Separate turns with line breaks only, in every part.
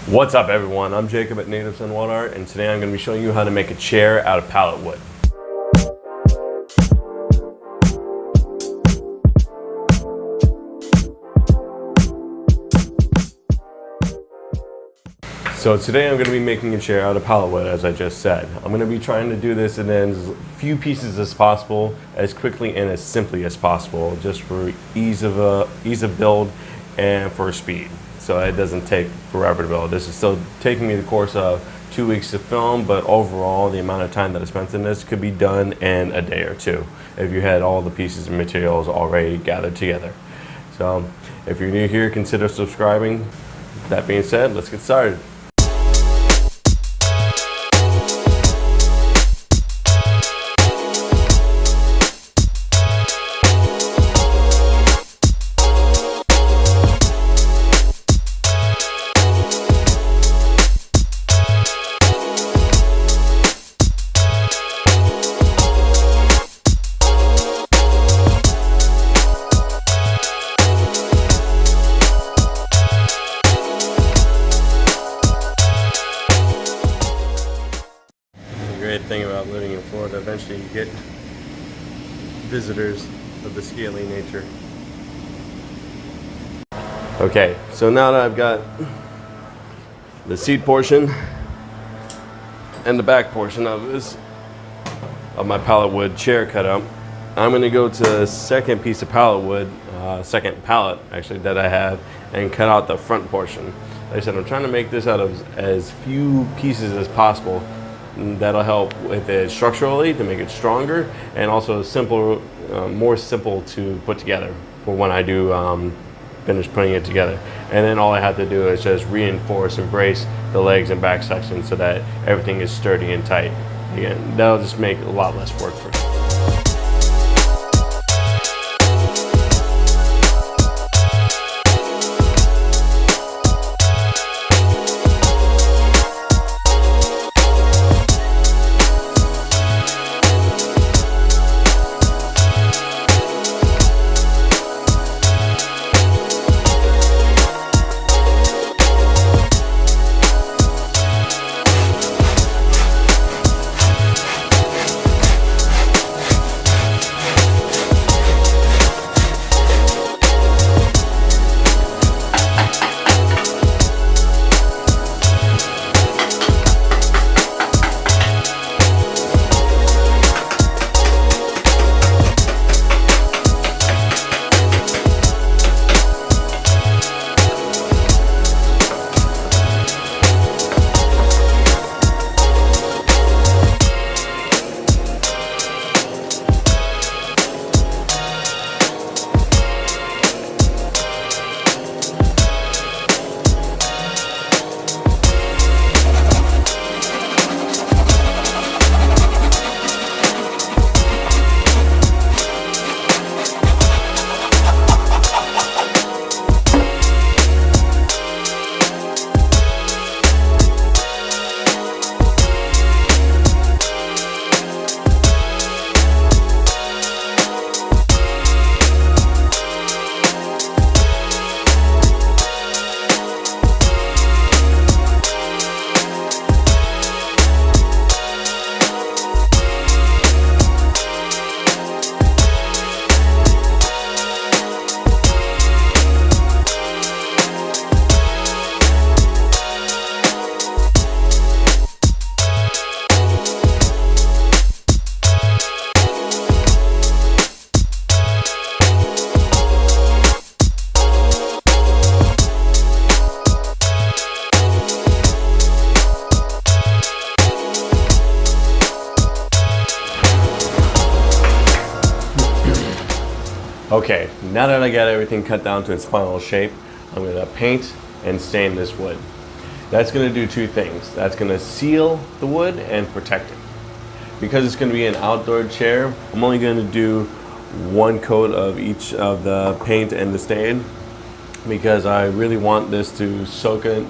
What's up everyone, I'm Jacob at Native Sun Wall Art, and today I'm going to be showing you how to make a chair out of pallet wood. So today I'm going to be making a chair out of pallet wood, as I just said. I'm going to be trying to do this in as few pieces as possible, as quickly and as simply as possible, just for ease of build and for speed. So it doesn't take forever to build. This is still taking me the course of 2 weeks to film, but overall the amount of time that I spent in this could be done in a day or two if you had all the pieces and materials already gathered together. So if you're new here, consider subscribing. That being said, let's get started. Great thing about living in Florida, eventually you get visitors of the scaly nature. Okay, so now that I've got the seat portion and the back portion of my pallet wood chair cut out, I'm going to go to the second piece of pallet wood, second pallet actually that I have, and cut out the front portion. Like I said, I'm trying to make this out of as few pieces as possible. That'll help with it structurally to make it stronger, and also simple, more simple to put together for when I do finish putting it together. And then all I have to do is just reinforce and brace the legs and back section so that everything is sturdy and tight. Again, that'll just make a lot less work for me. Okay, now that I got everything cut down to its final shape, I'm going to paint and stain this wood. That's going to do two things. That's going to seal the wood and protect it. Because it's going to be an outdoor chair, I'm only going to do one coat of each of the paint and the stain, because I really want this to soak in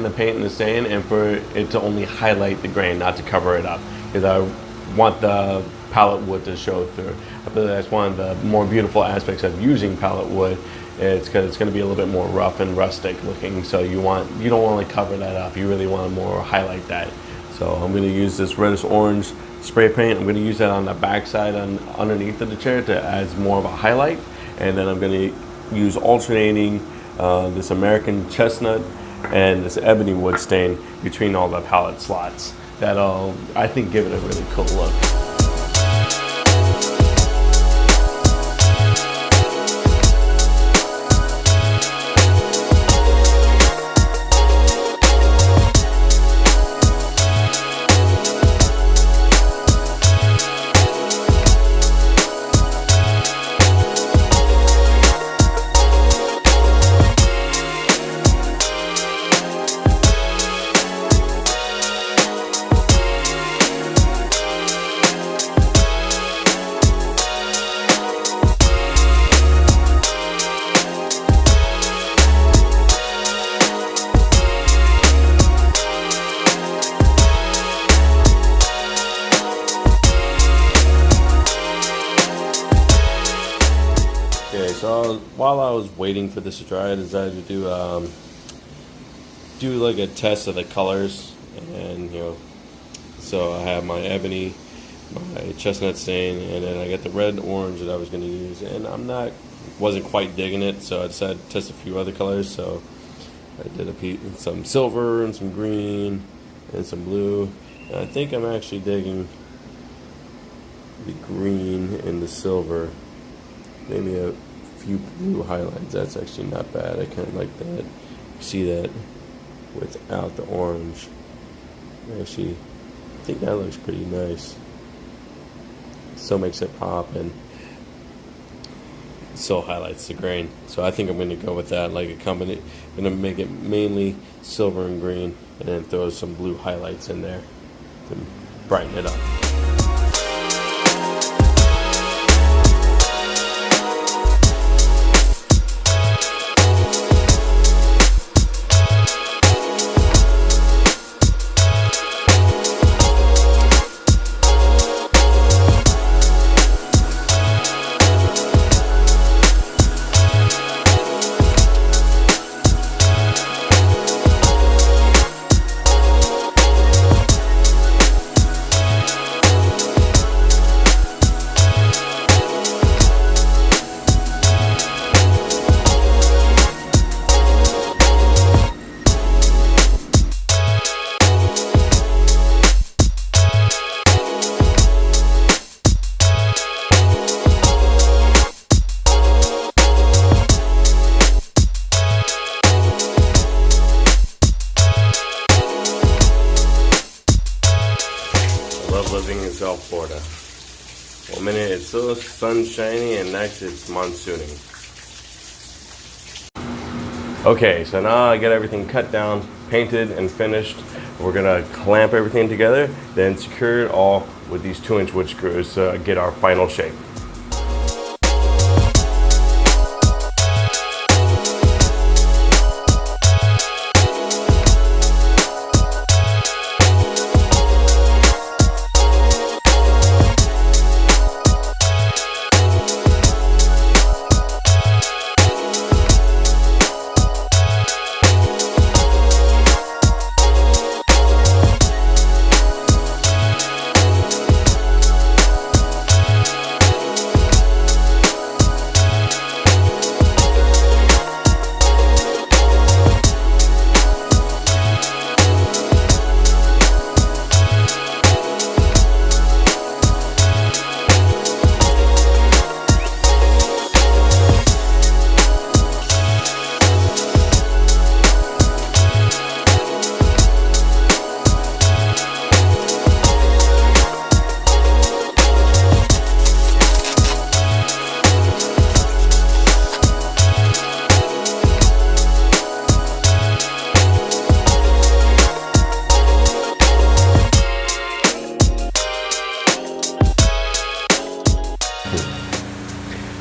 the paint and the stain, and for it to only highlight the grain, not to cover it up, because I want the pallet wood to show through. I believe that's one of the more beautiful aspects of using pallet wood, It's because it's going to be a little bit more rough and rustic looking. So you don't want to cover that up. You really want to more highlight that. So I'm going to use this reddish orange spray paint. I'm going to use that on the back side underneath of the chair to add more of a highlight. And then I'm going to use alternating this American chestnut and this ebony wood stain between all the pallet slots. That'll, I think, give it a really cool look. So while I was waiting for this to dry, I decided to do like a test of the colors, and so I have my ebony, my chestnut stain, and then I got the red orange that I was going to use, and wasn't quite digging it, so I decided to test a few other colors. So I did some silver and some green and some blue, and I think I'm actually digging the green and the silver, maybe a few blue highlights. That's actually not bad. I kind of like that. You see that without the orange. Actually, I think that looks pretty nice. Still makes it pop and still highlights the grain. So I think I'm going to go with that, like a company. I'm going to make it mainly silver and green, and then throw some blue highlights in there to brighten it up. Living in South Florida. One minute it's so sunshiny and next it's monsooning. Okay, so now I got everything cut down, painted, and finished. We're gonna clamp everything together, then secure it all with these 2-inch wood screws to get our final shape.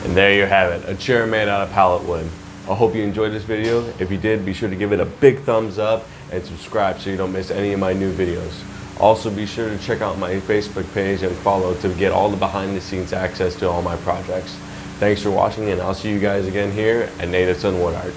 And there you have it, a chair made out of pallet wood. I hope you enjoyed this video. If you did, be sure to give it a big thumbs up and subscribe so you don't miss any of my new videos. Also, be sure to check out my Facebook page and follow to get all the behind the scenes access to all my projects. Thanks for watching, and I'll see you guys again here at Natives and Wood Art.